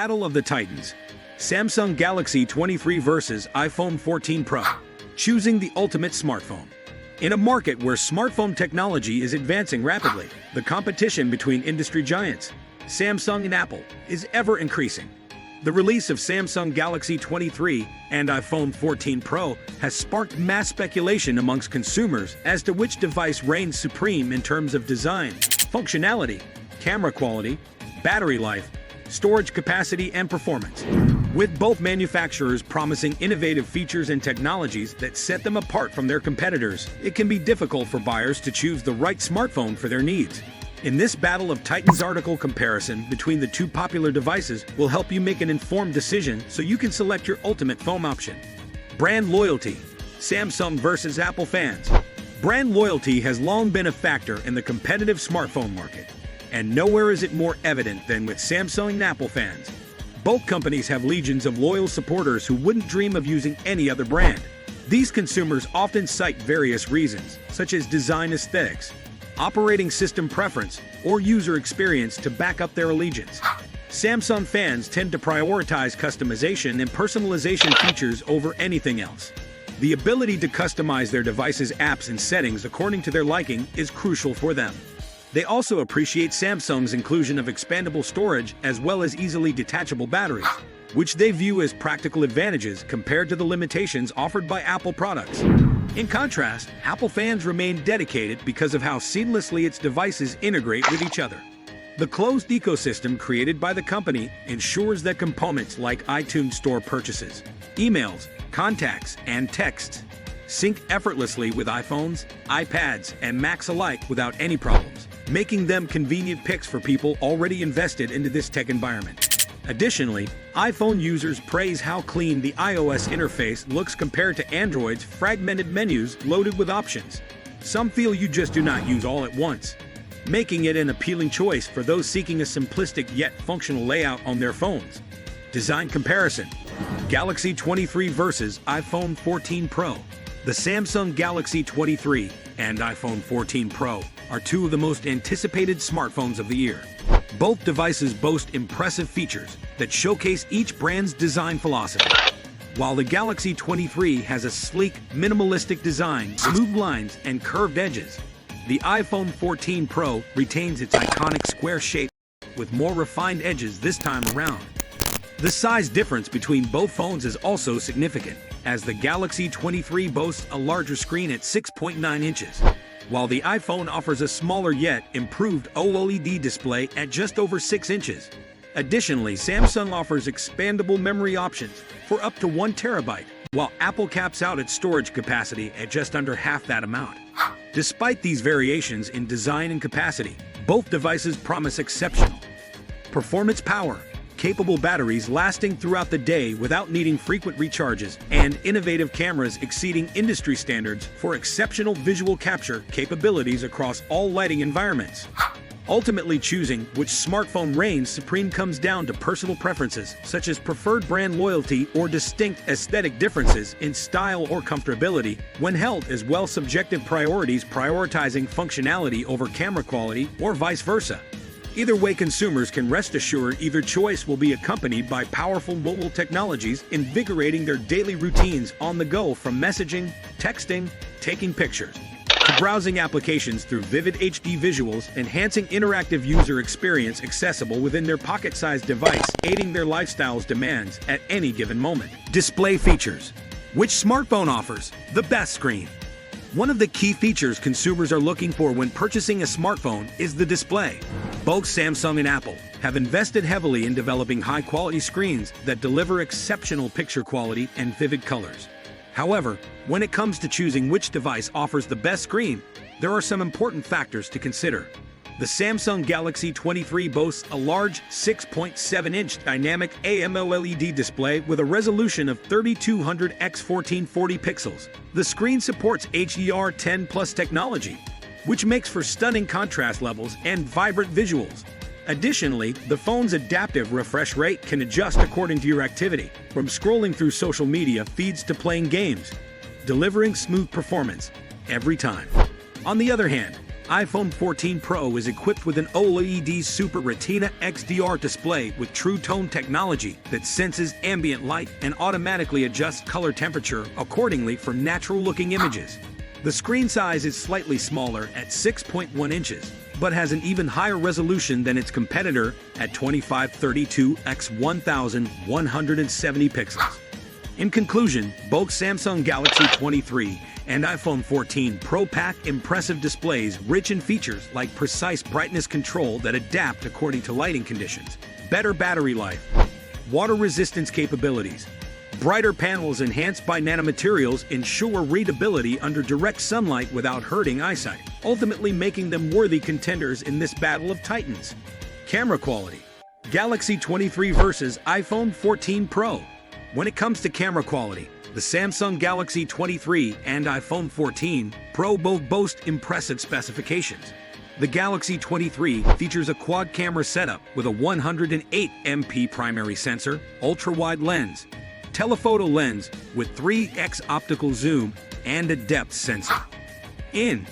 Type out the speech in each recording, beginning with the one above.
Battle of the Titans. Samsung Galaxy 23 versus iPhone 14 Pro. Choosing the ultimate smartphone. In a market where smartphone technology is advancing rapidly, the competition between industry giants, Samsung and Apple, is ever increasing. The release of Samsung Galaxy 23 and iPhone 14 Pro has sparked mass speculation amongst consumers as to which device reigns supreme in terms of design, functionality, camera quality, battery life, storage capacity, and performance. With both manufacturers promising innovative features and technologies that set them apart from their competitors, it can be difficult for buyers to choose the right smartphone for their needs. In this Battle of Titans article, comparison between the two popular devices will help you make an informed decision so you can select your ultimate phone option. Brand loyalty. Samsung versus Apple fans. Brand loyalty has long been a factor in the competitive smartphone market, and nowhere is it more evident than with Samsung and Apple fans. Both companies have legions of loyal supporters who wouldn't dream of using any other brand. These consumers often cite various reasons, such as design aesthetics, operating system preference, or user experience to back up their allegiance. Samsung fans tend to prioritize customization and personalization features over anything else. The ability to customize their device's apps and settings according to their liking is crucial for them. They also appreciate Samsung's inclusion of expandable storage as well as easily detachable batteries, which they view as practical advantages compared to the limitations offered by Apple products. In contrast, Apple fans remain dedicated because of how seamlessly its devices integrate with each other. The closed ecosystem created by the company ensures that components like iTunes Store purchases, emails, contacts, and texts sync effortlessly with iPhones, iPads, and Macs alike without any problems, making them convenient picks for people already invested into this tech environment. Additionally, iPhone users praise how clean the iOS interface looks compared to Android's fragmented menus loaded with options. Some feel you just do not use all at once, making it an appealing choice for those seeking a simplistic yet functional layout on their phones. Design comparison. Galaxy 23 versus iPhone 14 Pro. The Samsung Galaxy 23 and iPhone 14 Pro are two of the most anticipated smartphones of the year. Both devices boast impressive features that showcase each brand's design philosophy. While the Galaxy 23 has a sleek, minimalistic design, smooth lines, and curved edges, the iPhone 14 Pro retains its iconic square shape with more refined edges this time around. The size difference between both phones is also significant, as the Galaxy 23 boasts a larger screen at 6.9 inches, while the iPhone offers a smaller yet improved OLED display at just over 6 inches. Additionally, Samsung offers expandable memory options for up to 1 terabyte, while Apple caps out its storage capacity at just under half that amount. Despite these variations in design and capacity, both devices promise exceptional performance power, capable batteries lasting throughout the day without needing frequent recharges, and innovative cameras exceeding industry standards for exceptional visual capture capabilities across all lighting environments. Ultimately, choosing which smartphone reigns supreme comes down to personal preferences, such as preferred brand loyalty or distinct aesthetic differences in style or comfortability, when held as well subjective priorities prioritizing functionality over camera quality, or vice versa. Either way, consumers can rest assured either choice will be accompanied by powerful mobile technologies invigorating their daily routines on the go, from messaging, texting, taking pictures, to browsing applications through vivid HD visuals, enhancing interactive user experience accessible within their pocket-sized device, aiding their lifestyle's demands at any given moment. Display features. Which smartphone offers the best screen? One of the key features consumers are looking for when purchasing a smartphone is the display. Both Samsung and Apple have invested heavily in developing high-quality screens that deliver exceptional picture quality and vivid colors. However, when it comes to choosing which device offers the best screen, there are some important factors to consider. The Samsung Galaxy 23 boasts a large 6.7-inch dynamic AMOLED display with a resolution of 3200 x 1440 pixels. The screen supports HDR10+ technology, which makes for stunning contrast levels and vibrant visuals. Additionally, the phone's adaptive refresh rate can adjust according to your activity, from scrolling through social media feeds to playing games, delivering smooth performance every time. On the other hand, iPhone 14 Pro is equipped with an OLED Super Retina XDR display with True Tone technology that senses ambient light and automatically adjusts color temperature accordingly for natural-looking images. The screen size is slightly smaller at 6.1 inches, but has an even higher resolution than its competitor at 2532 x 1170 pixels. In conclusion, both Samsung Galaxy 23 and iPhone 14 Pro pack impressive displays rich in features like precise brightness control that adapt according to lighting conditions, better battery life, water resistance capabilities, brighter panels enhanced by nanomaterials ensure readability under direct sunlight without hurting eyesight, ultimately making them worthy contenders in this battle of titans. Camera quality. Galaxy 23 versus iPhone 14 Pro. When it comes to camera quality, the Samsung Galaxy 23 and iPhone 14 Pro both boast impressive specifications. The Galaxy 23 features a quad camera setup with a 108MP primary sensor, ultra-wide lens, telephoto lens with 3x optical zoom, and a depth sensor. In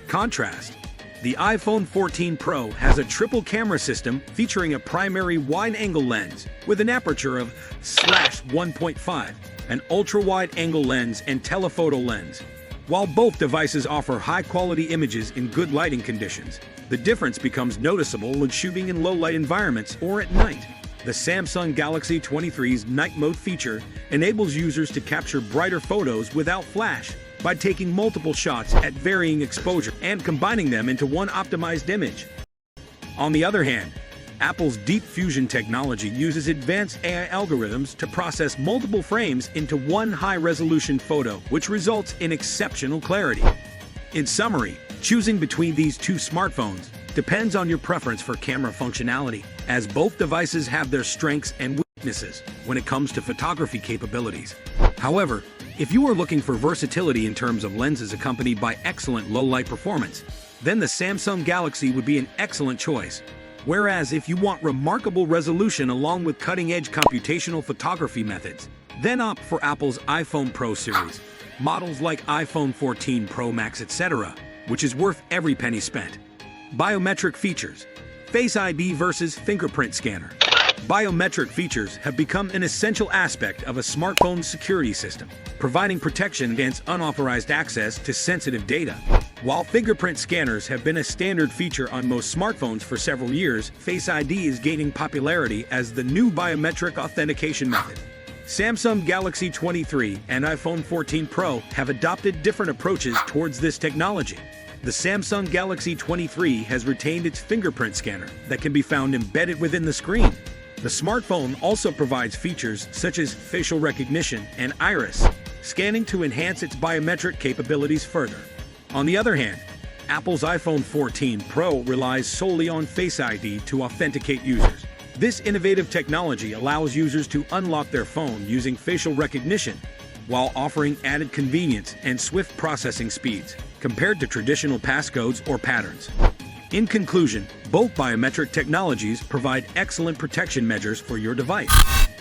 contrast, the iPhone 14 Pro has a triple camera system featuring a primary wide-angle lens with an aperture of /1.5, an ultra-wide-angle lens, and telephoto lens. While both devices offer high-quality images in good lighting conditions, the difference becomes noticeable when shooting in low-light environments or at night. The Samsung Galaxy 23's night mode feature enables users to capture brighter photos without flash by taking multiple shots at varying exposure and combining them into one optimized image. On the other hand, Apple's Deep Fusion technology uses advanced AI algorithms to process multiple frames into one high-resolution photo, which results in exceptional clarity. In summary, choosing between these two smartphones depends on your preference for camera functionality, as both devices have their strengths and weaknesses when it comes to photography capabilities. However, if you are looking for versatility in terms of lenses accompanied by excellent low-light performance, then the Samsung Galaxy would be an excellent choice. Whereas if you want remarkable resolution along with cutting-edge computational photography methods, then opt for Apple's iPhone Pro series, models like iPhone 14 Pro Max, etc., which is worth every penny spent. Biometric features. Face ID versus fingerprint scanner. Biometric features have become an essential aspect of a smartphone's security system, providing protection against unauthorized access to sensitive data. While fingerprint scanners have been a standard feature on most smartphones for several years, Face ID is gaining popularity as the new biometric authentication method. Samsung Galaxy 23 and iPhone 14 Pro have adopted different approaches towards this technology. The Samsung Galaxy 23 has retained its fingerprint scanner that can be found embedded within the screen. The smartphone also provides features such as facial recognition and iris scanning to enhance its biometric capabilities further. On the other hand, Apple's iPhone 14 Pro relies solely on Face ID to authenticate users. This innovative technology allows users to unlock their phone using facial recognition, while offering added convenience and swift processing speeds compared to traditional passcodes or patterns. In conclusion, both biometric technologies provide excellent protection measures for your device.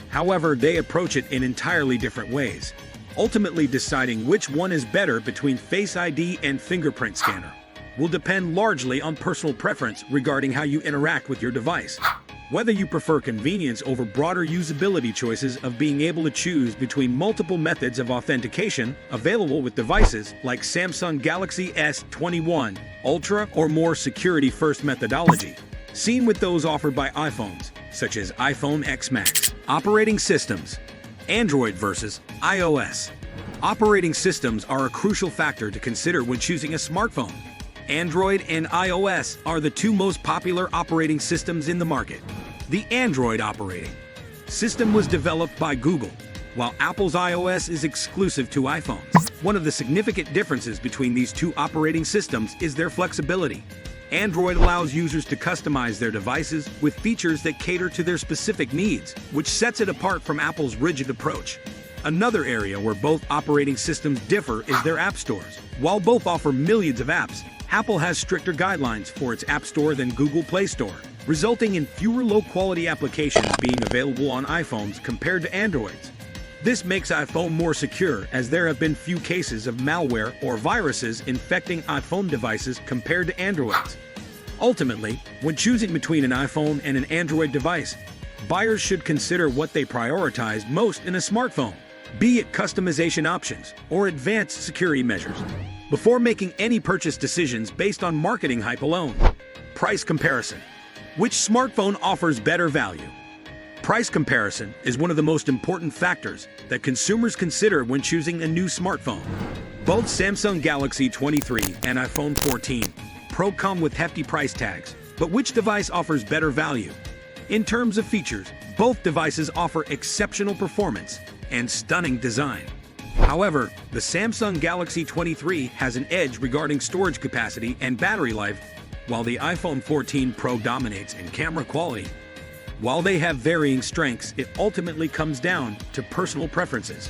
However, they approach it in entirely different ways, ultimately deciding which one is better between Face ID and fingerprint scanner will depend largely on personal preference regarding how you interact with your device. Whether you prefer convenience over broader usability choices of being able to choose between multiple methods of authentication available with devices like Samsung Galaxy S21 Ultra or more security-first methodology, seen with those offered by iPhones, such as iPhone X Max. Operating systems. Android versus iOS. Operating systems are a crucial factor to consider when choosing a smartphone. Android and iOS are the two most popular operating systems in the market. The Android operating system was developed by Google, while Apple's iOS is exclusive to iPhones. One of the significant differences between these two operating systems is their flexibility. Android allows users to customize their devices with features that cater to their specific needs, which sets it apart from Apple's rigid approach. Another area where both operating systems differ is their app stores. While both offer millions of apps, Apple has stricter guidelines for its App Store than Google Play Store, resulting in fewer low-quality applications being available on iPhones compared to Androids. This makes iPhone more secure, as there have been few cases of malware or viruses infecting iPhone devices compared to Androids. Ultimately, when choosing between an iPhone and an Android device, buyers should consider what they prioritize most in a smartphone, be it customization options or advanced security measures, before making any purchase decisions based on marketing hype alone. Price comparison. Which smartphone offers better value? Price comparison is one of the most important factors that consumers consider when choosing a new smartphone. Both Samsung Galaxy 23 and iPhone 14 Pro come with hefty price tags, but which device offers better value? In terms of features, both devices offer exceptional performance and stunning design. However, the Samsung Galaxy 23 has an edge regarding storage capacity and battery life, while the iPhone 14 Pro dominates in camera quality. While they have varying strengths, it ultimately comes down to personal preferences.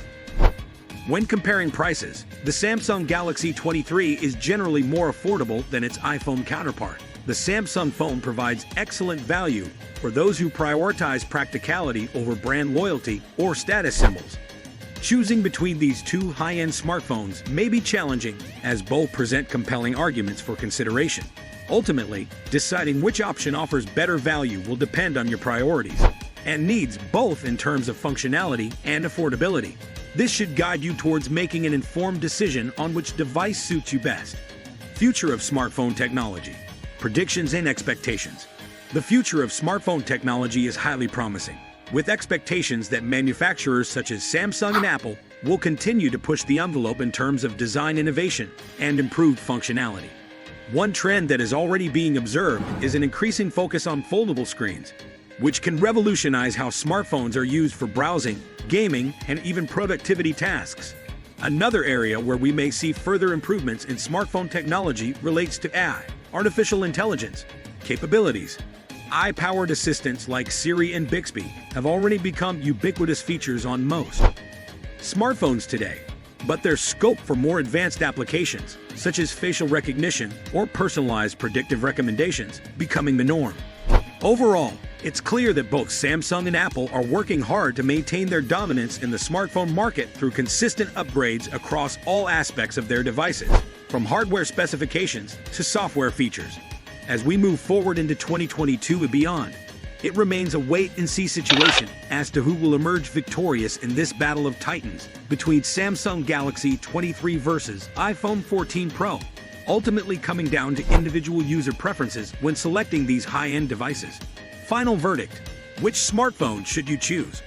When comparing prices, the Samsung Galaxy 23 is generally more affordable than its iPhone counterpart. The Samsung phone provides excellent value for those who prioritize practicality over brand loyalty or status symbols. Choosing between these two high-end smartphones may be challenging, as both present compelling arguments for consideration. Ultimately, deciding which option offers better value will depend on your priorities and needs, both in terms of functionality and affordability. This should guide you towards making an informed decision on which device suits you best. Future of smartphone technology. Predictions and expectations. The future of smartphone technology is highly promising, with expectations that manufacturers such as Samsung and Apple will continue to push the envelope in terms of design innovation and improved functionality. One trend that is already being observed is an increasing focus on foldable screens, which can revolutionize how smartphones are used for browsing, gaming, and even productivity tasks. Another area where we may see further improvements in smartphone technology relates to AI, artificial intelligence, capabilities. AI-powered assistants like Siri and Bixby have already become ubiquitous features on most smartphones today, but there's scope for more advanced applications, such as facial recognition or personalized predictive recommendations, becoming the norm. Overall, it's clear that both Samsung and Apple are working hard to maintain their dominance in the smartphone market through consistent upgrades across all aspects of their devices, from hardware specifications to software features. As we move forward into 2022 and beyond, it remains a wait-and-see situation as to who will emerge victorious in this battle of titans between Samsung Galaxy 23 versus iPhone 14 Pro, ultimately coming down to individual user preferences when selecting these high-end devices. Final verdict: which smartphone should you choose?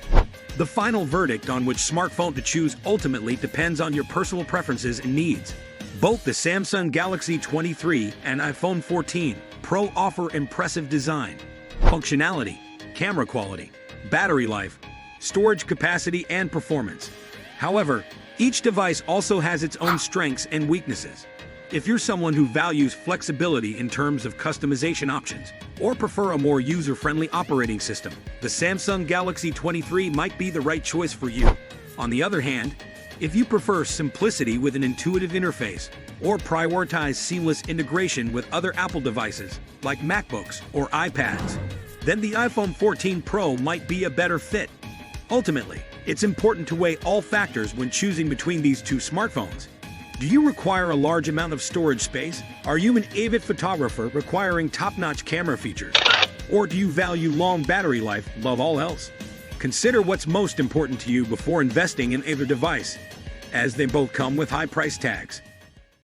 The final verdict on which smartphone to choose ultimately depends on your personal preferences and needs. Both the Samsung Galaxy 23 and iPhone 14 Pro offer impressive design, functionality, camera quality, battery life, storage capacity, and performance. However, each device also has its own strengths and weaknesses. If you're someone who values flexibility in terms of customization options, or prefer a more user-friendly operating system, the Samsung Galaxy 23 might be the right choice for you. On the other hand, if you prefer simplicity with an intuitive interface, or prioritize seamless integration with other Apple devices, like MacBooks or iPads, then the iPhone 14 Pro might be a better fit. Ultimately, it's important to weigh all factors when choosing between these two smartphones. Do you require a large amount of storage space? Are you an avid photographer requiring top-notch camera features? Or do you value long battery life above all else? Consider what's most important to you before investing in either device, as they both come with high price tags.